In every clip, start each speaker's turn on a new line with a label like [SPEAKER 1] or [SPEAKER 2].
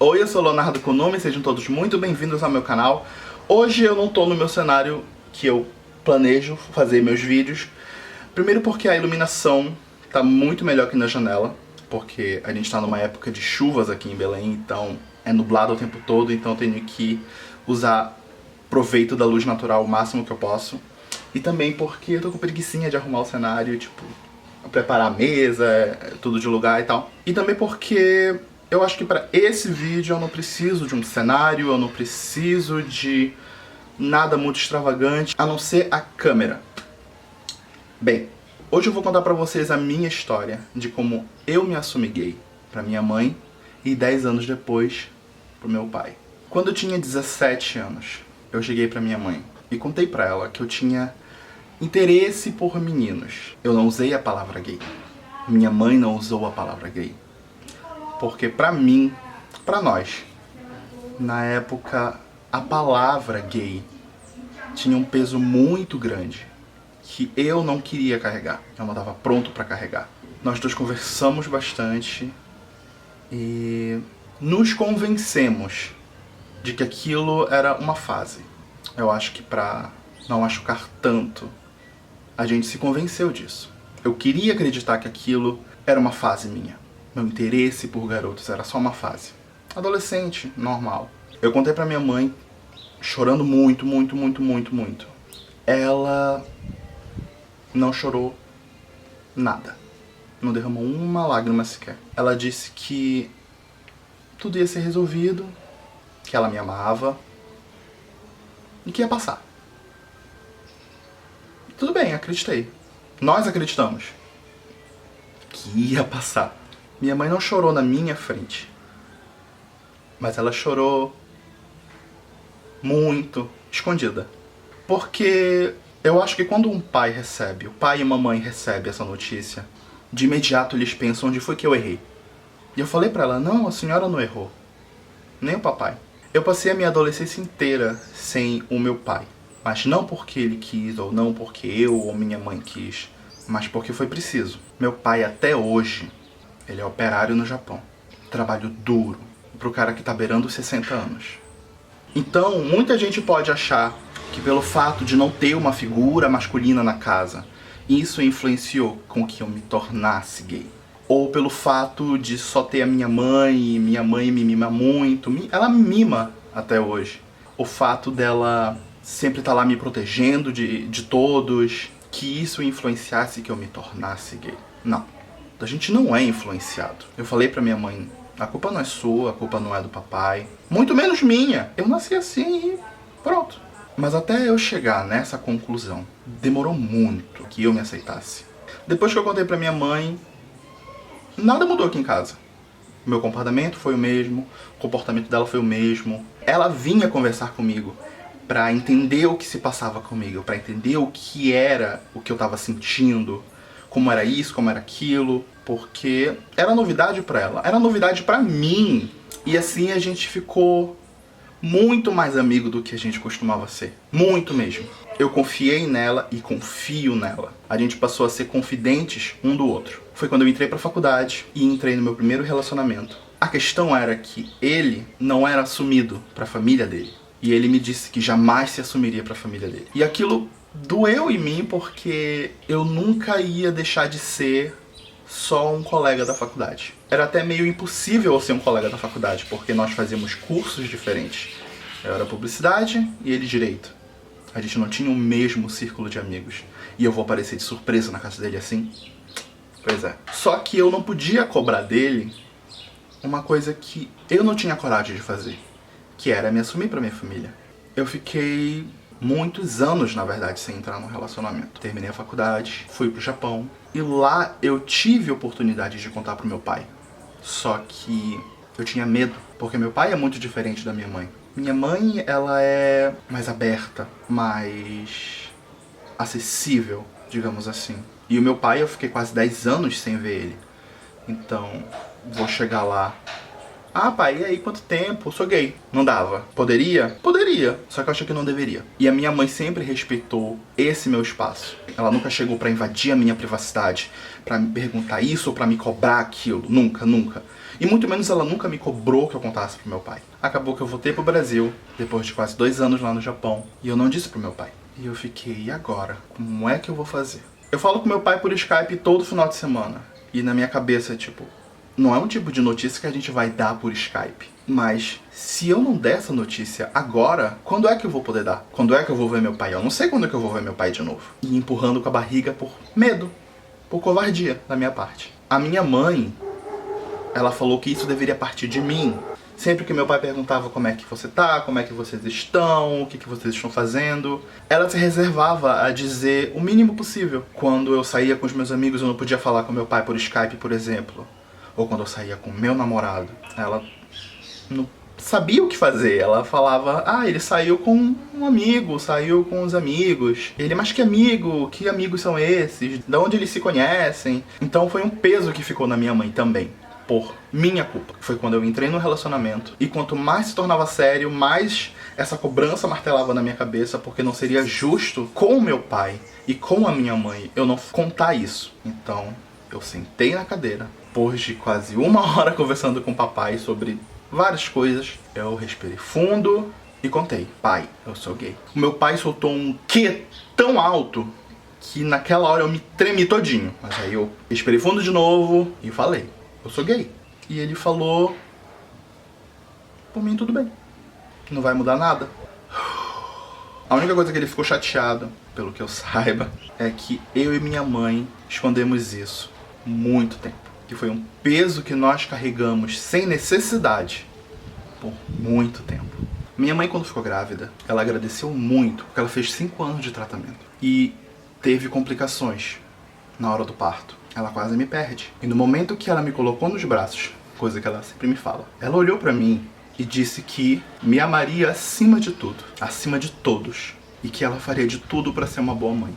[SPEAKER 1] Oi, eu sou Leonardo Konumi, sejam todos muito bem-vindos ao meu canal. Hoje eu não tô no meu cenário que eu planejo fazer meus vídeos. Primeiro porque a iluminação tá muito melhor que na janela, porque a gente tá numa época de chuvas aqui em Belém, então é nublado o tempo todo, então eu tenho que usar proveito da luz natural o máximo que eu posso. E também porque eu tô com preguicinha de arrumar o cenário, tipo, preparar a mesa, tudo de lugar e tal. E também porque eu acho que para esse vídeo eu não preciso de um cenário, eu não preciso de nada muito extravagante, a não ser a câmera. Bem, hoje eu vou contar pra vocês a minha história de como eu me assumi gay pra minha mãe e 10 anos depois pro meu pai. Quando eu tinha 17 anos, eu cheguei pra minha mãe e contei pra ela que eu tinha interesse por meninos. Eu não usei a palavra gay. Minha mãe não usou a palavra gay. Porque pra mim, pra nós, na época, a palavra gay tinha um peso muito grande que eu não queria carregar. Eu não estava pronto pra carregar. Nós dois conversamos bastante e nos convencemos de que aquilo era uma fase. Eu acho que pra não machucar tanto, a gente se convenceu disso. Eu queria acreditar que aquilo era uma fase minha. Meu interesse por garotos era só uma fase. Adolescente, normal. Eu contei pra minha mãe, chorando muito. Ela não chorou nada. Não derramou uma lágrima sequer. Ela disse que tudo ia ser resolvido, que ela me amava e que ia passar. Tudo bem, acreditei. Nós acreditamos que ia passar. Minha mãe não chorou na minha frente, mas ela chorou muito escondida. Porque eu acho que quando um pai recebe, o pai e uma mãe recebem essa notícia, de imediato eles pensam onde foi que eu errei. E eu falei pra ela, não, a senhora não errou. Nem o papai. Eu passei a minha adolescência inteira sem o meu pai. Mas não porque ele quis, ou não porque eu ou minha mãe quis, mas porque foi preciso. Meu pai até hoje, ele é operário no Japão. Trabalho duro pro cara que tá beirando os 60 anos. Então, muita gente pode achar que pelo fato de não ter uma figura masculina na casa, isso influenciou com que eu me tornasse gay. Ou pelo fato de só ter a minha mãe, e minha mãe me mima muito, ela me mima até hoje. O fato dela sempre estar lá me protegendo de todos, que isso influenciasse que eu me tornasse gay. Não. A gente não é influenciado. Eu falei pra minha mãe, a culpa não é sua, a culpa não é do papai. Muito menos minha. Eu nasci assim e pronto. Mas até eu chegar nessa conclusão, demorou muito que eu me aceitasse. Depois que eu contei pra minha mãe, nada mudou aqui em casa. O meu comportamento foi o mesmo, o comportamento dela foi o mesmo. Ela vinha conversar comigo pra entender o que se passava comigo, pra entender o que era o que eu tava sentindo, como era isso, como era aquilo, porque era novidade pra ela, era novidade pra mim. E assim a gente ficou muito mais amigo do que a gente costumava ser. Muito mesmo. Eu confiei nela e confio nela. A gente passou a ser confidentes um do outro. Foi quando eu entrei pra faculdade e entrei no meu primeiro relacionamento. A questão era que ele não era assumido pra família dele. E ele me disse que jamais se assumiria pra família dele. E aquilo doeu em mim porque eu nunca ia deixar de ser só um colega da faculdade. Era até meio impossível eu ser um colega da faculdade, porque nós fazíamos cursos diferentes. Eu era publicidade e ele direito. A gente não tinha o mesmo círculo de amigos. E eu vou aparecer de surpresa na casa dele assim? Pois é. Só que eu não podia cobrar dele uma coisa que eu não tinha coragem de fazer, que era me assumir pra minha família. Eu fiquei muitos anos, na verdade, sem entrar num relacionamento. Terminei a faculdade, fui pro Japão e lá eu tive oportunidade de contar pro meu pai. Só que eu tinha medo, porque meu pai é muito diferente da minha mãe. Minha mãe, ela é mais aberta, mais acessível, digamos assim. E o meu pai, eu fiquei quase 10 anos sem ver ele. Então, vou chegar lá. Ah, pai, e aí, quanto tempo? Eu sou gay. Não dava. Poderia? Poderia. Só que eu achei que não deveria. E a minha mãe sempre respeitou esse meu espaço. Ela nunca chegou pra invadir a minha privacidade, pra me perguntar isso ou pra me cobrar aquilo. Nunca, nunca. E muito menos ela nunca me cobrou que eu contasse pro meu pai. Acabou que eu voltei pro Brasil, depois de quase 2 anos lá no Japão, e eu não disse pro meu pai. E eu fiquei, e agora? Como é que eu vou fazer? Eu falo com meu pai por Skype todo final de semana. E na minha cabeça, tipo, não é um tipo de notícia que a gente vai dar por Skype. Mas se eu não der essa notícia agora, quando é que eu vou poder dar? Quando é que eu vou ver meu pai? Eu não sei quando é que eu vou ver meu pai de novo. E empurrando com a barriga por medo, por covardia da minha parte. A minha mãe, ela falou que isso deveria partir de mim. Sempre que meu pai perguntava como é que você tá, como é que vocês estão, o que vocês estão fazendo, ela se reservava a dizer o mínimo possível. Quando eu saía com os meus amigos, eu não podia falar com meu pai por Skype, por exemplo. Ou quando eu saía com meu namorado, ela não sabia o que fazer. Ela falava, ele saiu com um amigo, saiu com os amigos. Ele, mas que amigo? Que amigos são esses? De onde eles se conhecem? Então foi um peso que ficou na minha mãe também, por minha culpa. Foi quando eu entrei no relacionamento, e quanto mais se tornava sério, mais essa cobrança martelava na minha cabeça, porque não seria justo com o meu pai e com a minha mãe eu não contar isso. Então eu sentei na cadeira, depois de quase 1 hora conversando com o papai sobre várias coisas, eu respirei fundo e contei: pai, eu sou gay. O meu pai soltou um "que" tão alto que naquela hora eu me tremi todinho. Mas aí eu respirei fundo de novo e falei: eu sou gay. E ele falou: por mim tudo bem, não vai mudar nada. A única coisa que ele ficou chateado, pelo que eu saiba, é que eu e minha mãe escondemos isso muito tempo. Que foi um peso que nós carregamos sem necessidade por muito tempo. Minha mãe, quando ficou grávida, ela agradeceu muito, porque ela fez 5 anos de tratamento. E teve complicações na hora do parto. Ela quase me perde. E no momento que ela me colocou nos braços, coisa que ela sempre me fala, ela olhou pra mim e disse que me amaria acima de tudo, acima de todos, e que ela faria de tudo pra ser uma boa mãe.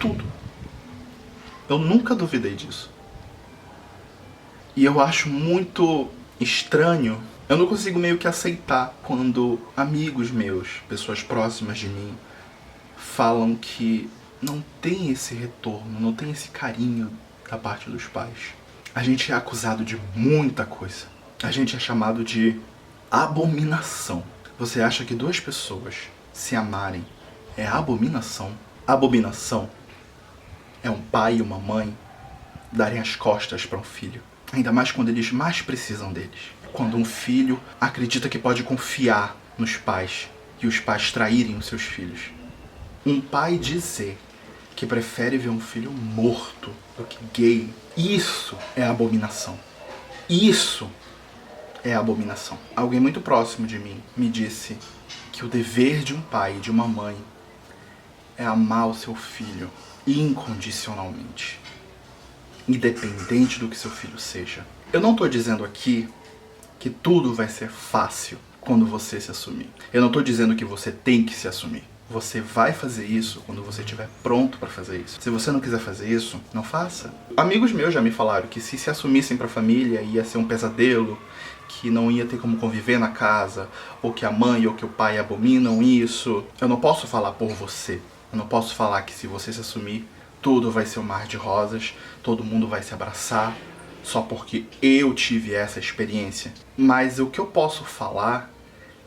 [SPEAKER 1] Tudo. Eu nunca duvidei disso. E eu acho muito estranho, eu não consigo meio que aceitar quando amigos meus, pessoas próximas de mim, falam que não tem esse retorno, não tem esse carinho da parte dos pais. A gente é acusado de muita coisa. A gente é chamado de abominação. Você acha que 2 pessoas se amarem é abominação? Abominação é um pai e uma mãe darem as costas para um filho. Ainda mais quando eles mais precisam deles. Quando um filho acredita que pode confiar nos pais e os pais traírem os seus filhos. Um pai dizer que prefere ver um filho morto do que gay, isso é abominação. Isso é abominação. Alguém muito próximo de mim me disse que o dever de um pai e de uma mãe é amar o seu filho incondicionalmente, independente do que seu filho seja. Eu não tô dizendo aqui que tudo vai ser fácil quando você se assumir. Eu não tô dizendo que você tem que se assumir. Você vai fazer isso quando você estiver pronto pra fazer isso. Se você não quiser fazer isso, não faça. Amigos meus já me falaram que se assumissem pra família ia ser um pesadelo, que não ia ter como conviver na casa, ou que a mãe ou que o pai abominam isso. Eu não posso falar por você. Eu não posso falar que se você se assumir, tudo vai ser um mar de rosas, todo mundo vai se abraçar, só porque eu tive essa experiência. Mas o que eu posso falar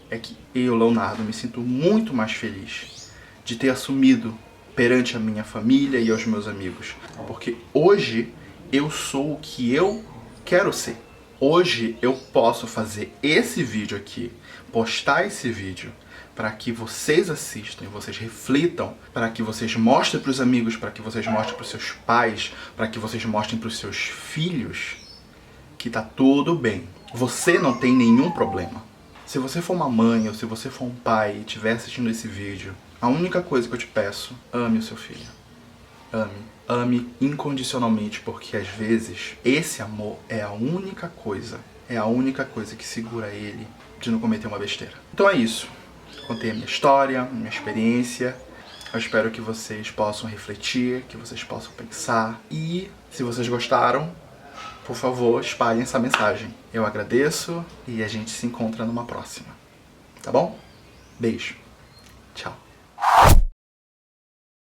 [SPEAKER 1] é que eu, Leonardo, me sinto muito mais feliz de ter assumido perante a minha família e aos meus amigos. Porque hoje eu sou o que eu quero ser. Hoje eu posso fazer esse vídeo aqui, postar esse vídeo, para que vocês assistam, vocês reflitam, para que vocês mostrem para os amigos, para que vocês mostrem para os seus pais, para que vocês mostrem para os seus filhos que tá tudo bem. Você não tem nenhum problema. Se você for uma mãe ou se você for um pai e estiver assistindo esse vídeo, a única coisa que eu te peço, ame o seu filho. Ame. Ame incondicionalmente, porque às vezes esse amor é a única coisa que segura ele de não cometer uma besteira. Então é isso. Contei a minha história, a minha experiência. Eu espero que vocês possam refletir, que vocês possam pensar. E se vocês gostaram, por favor, espalhem essa mensagem. Eu agradeço e a gente se encontra numa próxima. Tá bom? Beijo. Tchau.